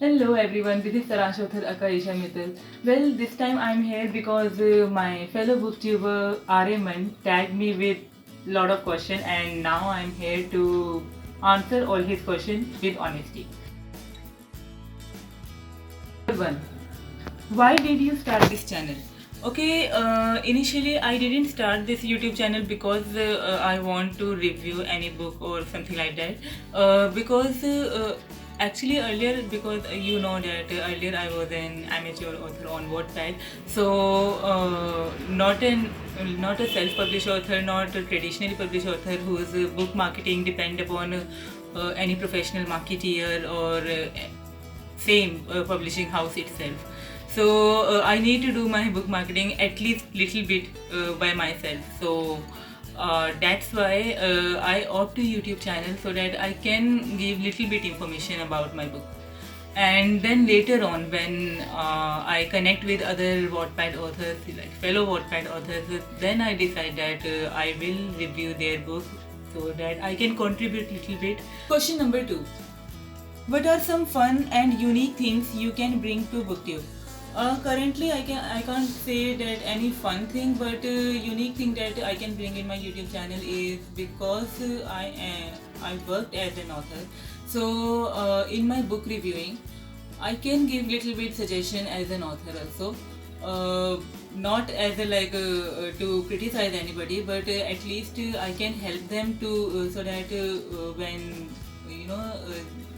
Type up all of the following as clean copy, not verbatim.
Hello everyone, this is Sarashothar Akaisha Mittal. Well, this time I'm here because my fellow booktuber Areman tagged me with lot of questions and now I'm here to answer all his questions with honesty. Number 1. Why did you start this channel? Okay, initially I didn't start this YouTube channel because I want to review any book or something like that. Because actually earlier, because you know that earlier I was an amateur author on Wattpad, so not a self-published author, not a traditionally published author whose book marketing depend upon any professional marketeer or same publishing house itself. So I need to do my book marketing at least little bit by myself. So that's why I opt to YouTube channel so that I can give little bit information about my book. And then later on, when I connect with other Wattpad authors, like fellow Wattpad authors, then I decide that I will review their book so that I can contribute little bit. Question number 2. What are some fun and unique things you can bring to BookTube? Currently, I can't say that any fun thing, but unique thing that I can bring in my YouTube channel is because I worked as an author. So in my book reviewing, I can give little bit suggestion as an author also. Not as a to criticize anybody, but at least I can help them to so that when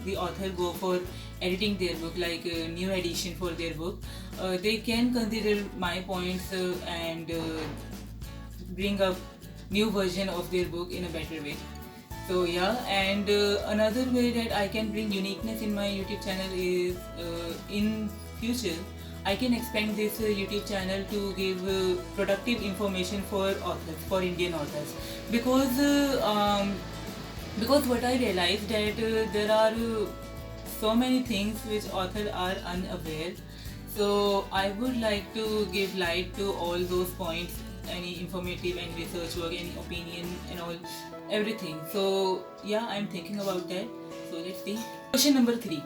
the author go for editing their book, like new edition for their book, they can consider my points and bring up new version of their book in a better way. So yeah, and another way that I can bring uniqueness in my YouTube channel is in future I can expand this YouTube channel to give productive information for authors, for Indian authors, because what I realized that there are so many things which authors are unaware. So I would like to give light to all those points, any informative and research work, any opinion and all, everything. So yeah, I'm thinking about that. So let's see. Question number 3.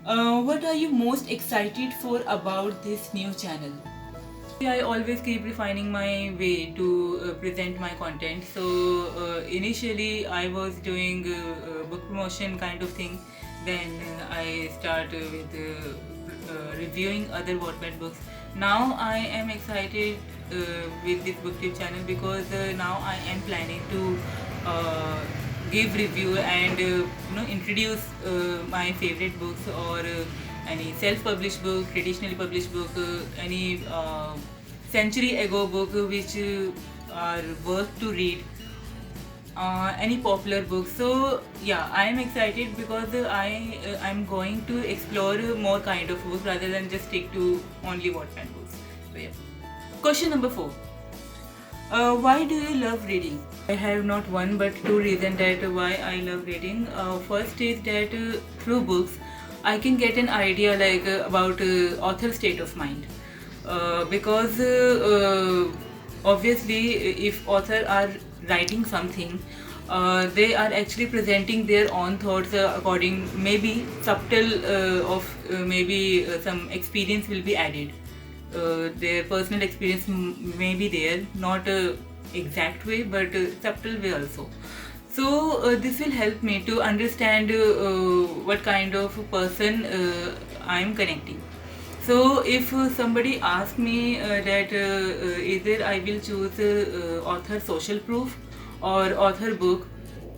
What are you most excited for about this new channel? I always keep refining my way to present my content. So initially I was doing book promotion kind of thing. Then I start with reviewing other Wattpad books. Now I am excited with this BookTube channel because now I am planning to give review and introduce my favorite books or any self-published book, traditionally published book, any century ago book which are worth to read, any popular books. So yeah, I am excited because I'm going to explore more kind of books rather than just stick to only Wattpad books. So yeah. Question number 4. Why do you love reading? I have not one but two reasons that why I love reading. First is that through books I can get an idea about author state of mind. Because obviously if author are writing something, they are actually presenting their own thoughts according, maybe subtle of maybe some experience will be added. Their personal experience may be there, not a exact way but subtle way also. So this will help me to understand what kind of person I am connecting. So if somebody asks me that either I will choose author social proof or author book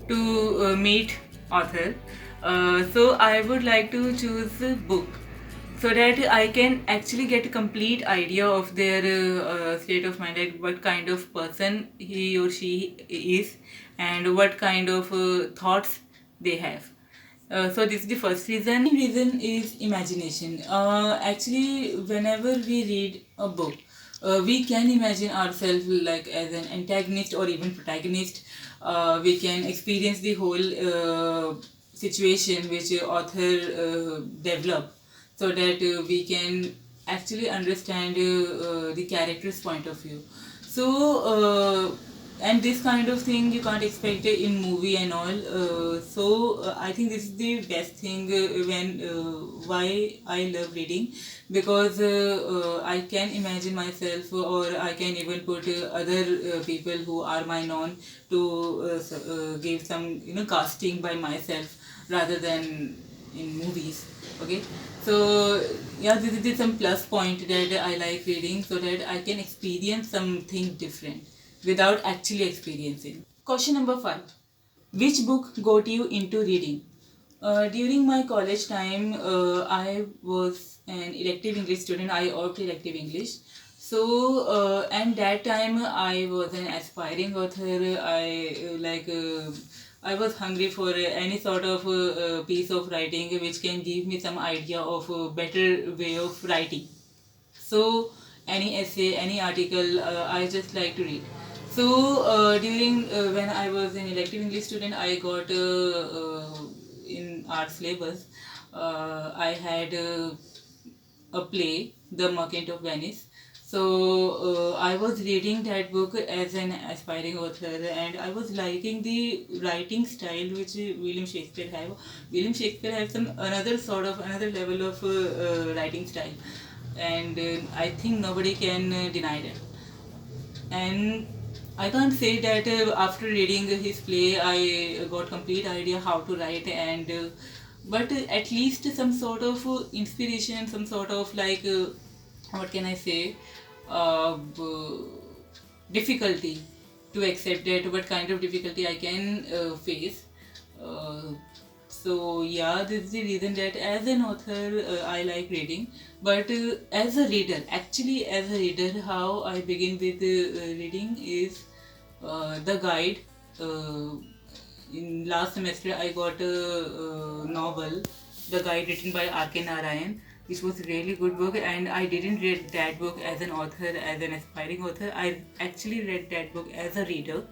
to meet author, so I would like to choose book so that I can actually get a complete idea of their state of mind, like what kind of person he or she is and what kind of thoughts they have. So this is the first reason. Reason is imagination. Actually, whenever we read a book, we can imagine ourselves like as an antagonist or even protagonist. We can experience the whole situation which author develop, so that we can actually understand the character's point of view. So and this kind of thing you can't expect it in movie and all. I think this is the best thing when why I love reading, because I can imagine myself, or I can even put other people who are my known to give some casting by myself rather than in movies. Okay, so yeah, this is some plus point that I like reading, so that I can experience something different without actually experiencing. Question number 5. Which book got you into reading? During my college time, I was an elective English student. I opted elective English. So, and that time I was an aspiring author. I was hungry for any sort of piece of writing which can give me some idea of a better way of writing. So any essay, any article, I just like to read. So during when I was an elective English student, I got in our syllabus. I had a play, The Merchant of Venice. So I was reading that book as an aspiring author, and I was liking the writing style which William Shakespeare have. William Shakespeare has some another level of writing style, and I think nobody can deny that. And I can't say that after reading his play I got complete idea how to write, and but at least some sort of inspiration, some sort of what can I say, difficulty to accept that what kind of difficulty I can face. Uh, so yeah, this is the reason that as an author I like reading, but as a reader, actually as a reader, how I begin with reading is the guide. Uh, in last semester, I got a novel, The Guide, written by R.K. Narayan, which was a really good book, and I didn't read that book as an author, as an aspiring author. I actually read that book as a reader.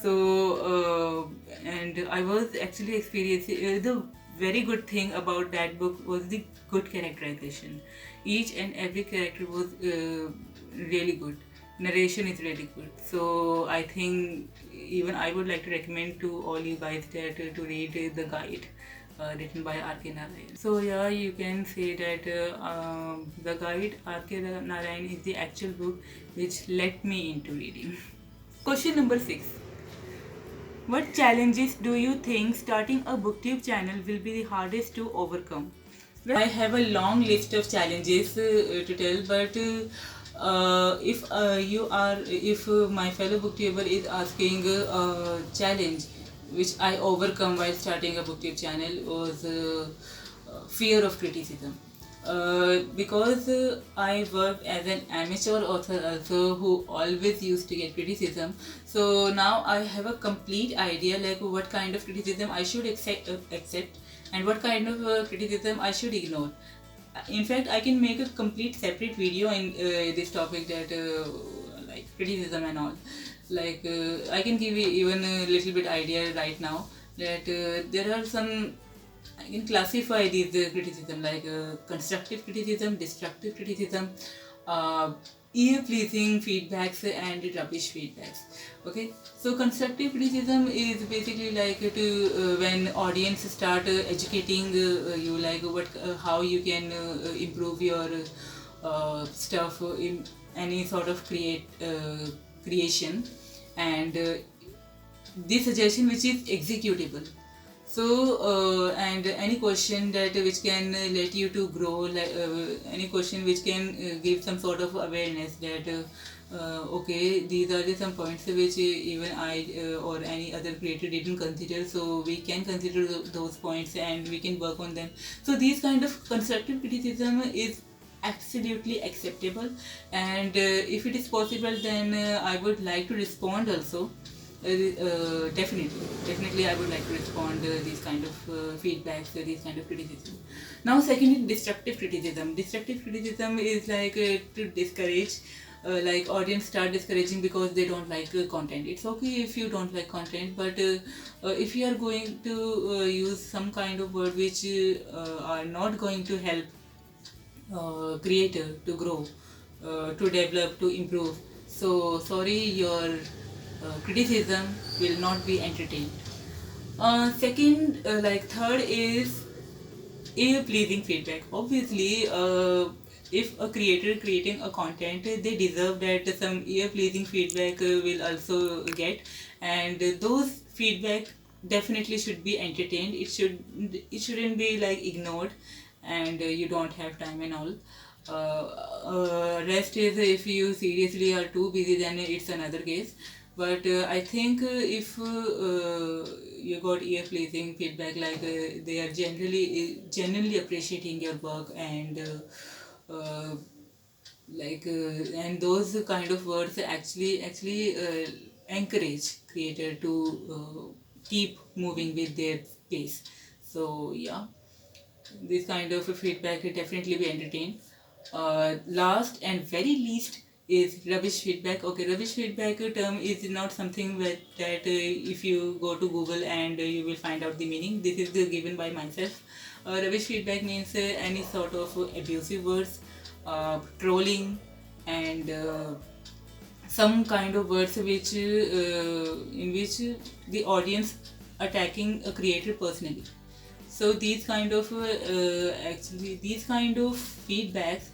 So, and I was actually experiencing the very good thing about that book was the good characterization. Each and every character was really good. Narration is really good. So I think even I would like to recommend to all you guys that to read The Guide, written by R.K. Narayan. So yeah, you can say that The Guide, R.K. Narayan, is the actual book which led me into reading. Question number 6. What challenges do you think starting a booktube channel will be the hardest to overcome? Well, I have a long list of challenges to tell, but if my fellow booktuber is asking a challenge which I overcome while starting a booktube channel, was fear of criticism. Because I worked as an amateur author also, who always used to get criticism. So now I have a complete idea like what kind of criticism I should accept and what kind of criticism I should ignore. In fact, I can make a complete separate video in this topic, that like criticism and all. I can give you even a little bit idea right now that there are some. I can classify these criticism like constructive criticism, destructive criticism, uh, ear-pleasing feedbacks, and rubbish feedbacks. Okay, so constructive criticism is basically like to when audience start educating you, like how you can improve your stuff in any sort of creation, and this suggestion which is executable. So and any question that which can let you to grow, any question which can give some sort of awareness that okay, these are the some points which even I or any other creator didn't consider, so we can consider those points and we can work on them. So these kind of constructive criticism is absolutely acceptable, and if it is possible, then I would like to respond also. Definitely I would like to respond these kind of feedbacks, these kind of criticism. Now second is destructive criticism. Destructive criticism is like to discourage, like audience start discouraging because they don't like content. It's okay if you don't like content, but if you are going to use some kind of word which are not going to help creator to grow, to develop, to improve, so sorry, your criticism will not be entertained. Second, third is ear-pleasing feedback. Obviously, if a creator creating a content, they deserve that some ear-pleasing feedback will also get, and those feedback definitely should be entertained. It shouldn't be like ignored, and you don't have time and all. Rest is if you seriously are too busy, then it's another case. But I think if you got ear pleasing feedback, they are genuinely appreciating your work, and and those kind of words actually encourage creator to keep moving with their pace. So yeah, this kind of feedback will definitely be entertained. Last and very least is rubbish feedback. Okay, rubbish feedback term is not something that if you go to Google and you will find out the meaning. This is given by myself. Rubbish feedback means any sort of abusive words, trolling, and some kind of words in which the audience attacking a creator personally. So these kind of feedbacks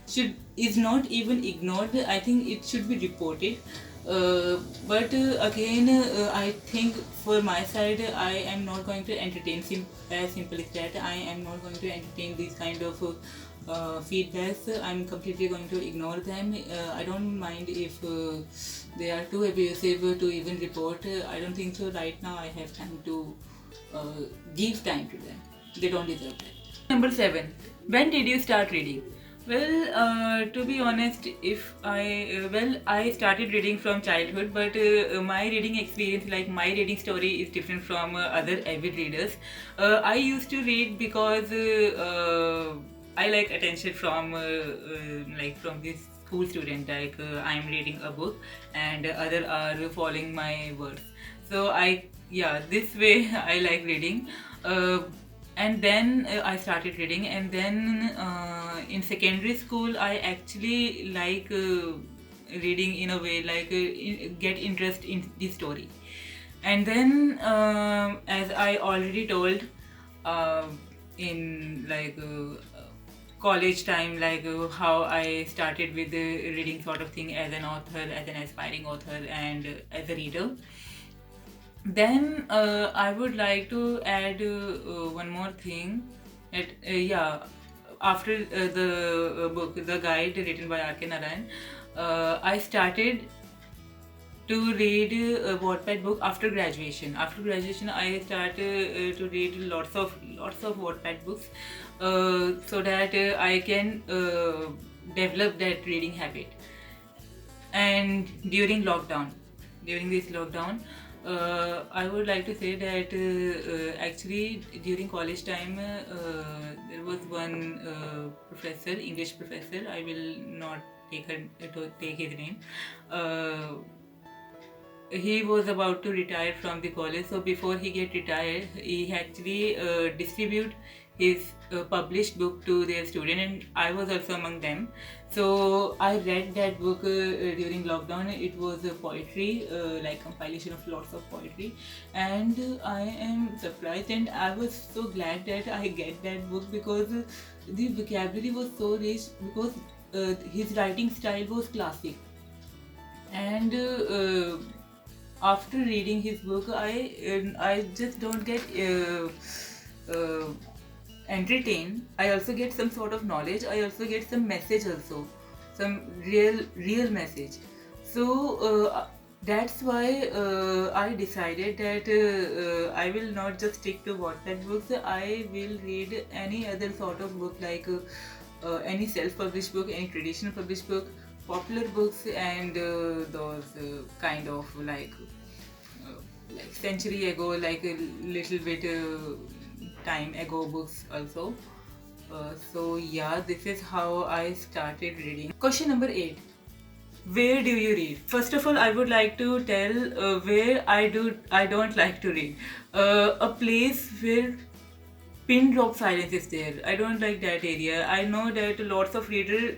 should is not even ignored. I think it should be reported. But again, I think for my side, I am not going to entertain as simple as that. I am not going to entertain these kind of feedbacks. I'm completely going to ignore them. I don't mind if they are too abusive to even report. I don't think so. Right now, I have time to give time to them. They don't deserve that. Number 7. When did you start reading? Well, to be honest, I started reading from childhood, but my reading experience, like my reading story, is different from other avid readers. I used to read because I like attention from from this school student. I'm reading a book, and other are following my words. So this way I like reading. And then I started reading, and then in secondary school I actually like reading in a way get interest in the story. And then as I already told, uh, in college time, how I started with the reading sort of thing as an author, as an aspiring author, and as a reader. Then I would like to add one more thing. After the book, the guide written by R.K. Narayan, I started to read a Wattpad book after graduation. After graduation, I started to read lots of Wattpad books, so that I can develop that reading habit. And during this lockdown, I would like to say that actually during college time, there was one professor, English professor. I will not take his name. He was about to retire from the college, so before he get retired, he actually distribute his published book to their student, and I was also among them. So I read that book during lockdown. It was a poetry, like compilation of lots of poetry, and I am surprised and I was so glad that I get that book, because the vocabulary was so rich, because his writing style was classic. And after reading his book, I just don't get uh, entertained. I also get some sort of knowledge. I also get some message also, some real message. So that's why I decided that I will not just stick to Wattpad books. I will read any other sort of book, any self-published book, any traditional published book, popular books, and those kind of like century ago, like a little bit time ago books also. So yeah, this is how I started reading. Question number 8. Where do you read? First of all, I would like to tell where I don't like to read. A place where pin drop silence is there. I don't like that area. I know that lots of readers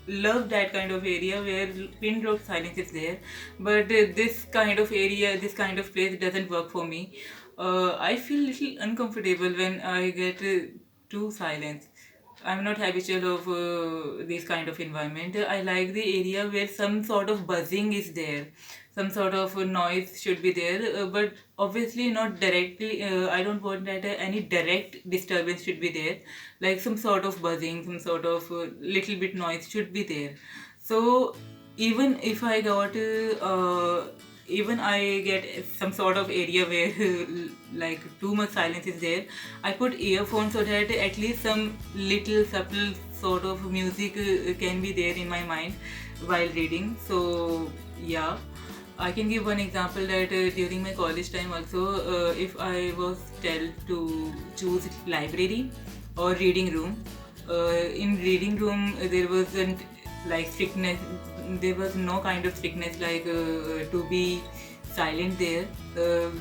love that kind of area where pin drop silence is there, but this kind of area, this kind of place doesn't work for me. I feel little uncomfortable when I get too silence. I'm not habitual of this kind of environment. I like the area where some sort of buzzing is there, some sort of noise should be there, but obviously not directly. I don't want that any direct disturbance should be there, like some sort of buzzing, some sort of little bit noise should be there. So even if I got even I get some sort of area where like too much silence is there, I put earphones so that at least some little subtle sort of music can be there in my mind while reading. So yeah, I can give one example that during my college time also, if I was told to choose library or reading room, in reading room there wasn't like strictness, there was no kind of strictness like to be silent there.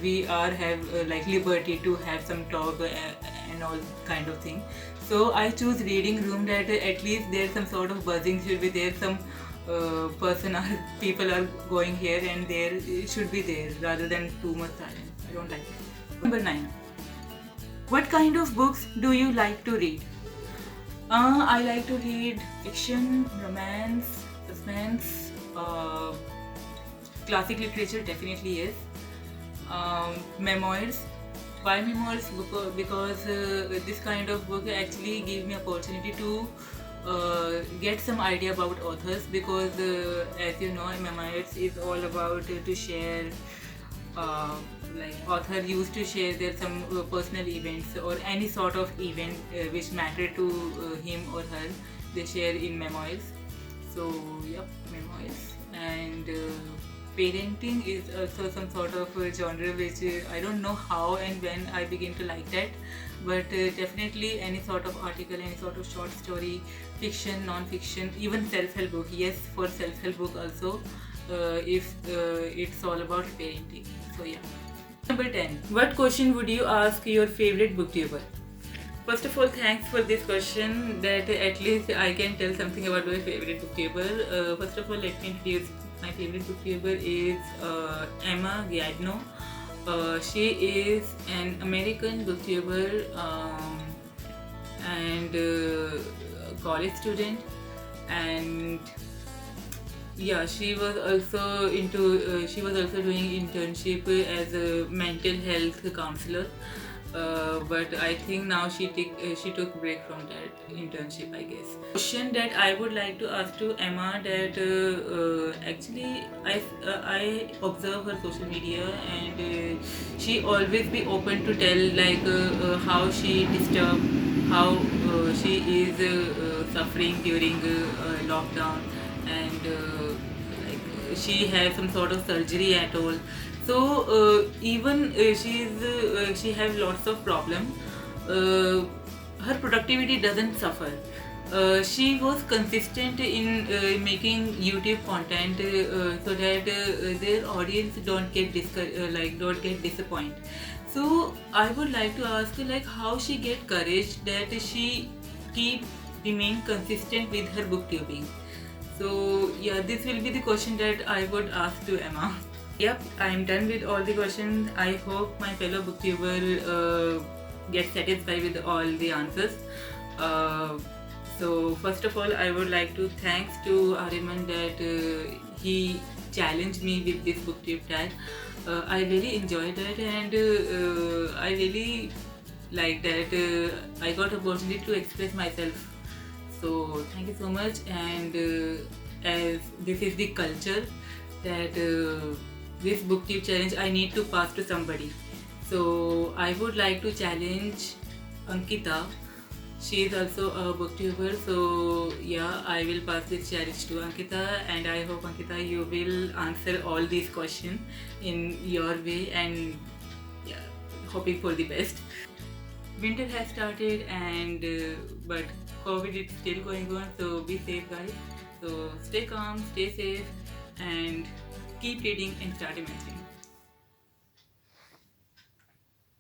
We are have like liberty to have some talk and all kind of thing. So I choose reading room that at least there's some sort of buzzing should be there, some person or people are going here and there, it should be there rather than too much silence. I don't like it. Number 9. What kind of books do you like to read? I like to read fiction, romance, suspense, classic literature definitely yes. Memoirs. Why memoirs? Because this kind of book actually give me opportunity to get some idea about authors, because as you know, memoirs is all about to share, like author used to share their some personal events or any sort of event which matter to him or her, they share in memoirs. So yep, memoirs. And parenting is also some sort of genre which I don't know how and when I begin to like that, but definitely any sort of article, any sort of short story, fiction, non-fiction, even self-help book. Yes, for self-help book also, if it's all about parenting. So yeah. Number 10. What question would you ask your favorite booktuber? First of all, thanks for this question that at least I can tell something about my favorite booktuber. First of all, let me introduce my favorite booktuber is Emma Giardino. She is an American booktuber and college student, and yeah, she was also doing internship as a mental health counselor. But I think now she took break from that internship, I guess. Question that I would like to ask to Emma, that actually I observe her social media, and she always be open to tell like how she disturbed, how she is suffering during lockdown, and like she has some sort of surgery at all. So even she have lots of problem. Her productivity doesn't suffer. She was consistent in making YouTube content so that their audience don't get don't get disappointed. So I would like to ask like how she get courage that she keep remain consistent with her booktubing. So yeah, this will be the question that I would ask to Emma. Yep, I'm done with all the questions. I hope my fellow booktuber gets satisfied with all the answers. So first of all, I would like to thanks to Ariman that he challenged me with this booktube tag. I really enjoyed that, and I really like that I got opportunity to express myself. So thank you so much. And as this is the culture that this booktube challenge I need to pass to somebody. So I would like to challenge Ankita. She is also a booktuber. So yeah, I will pass this challenge to Ankita, and I hope Ankita you will answer all these questions in your way, and yeah, hoping for the best. Winter has started, and but COVID is still going on. So be safe, guys. So stay calm, stay safe, and keep reading and start imagining.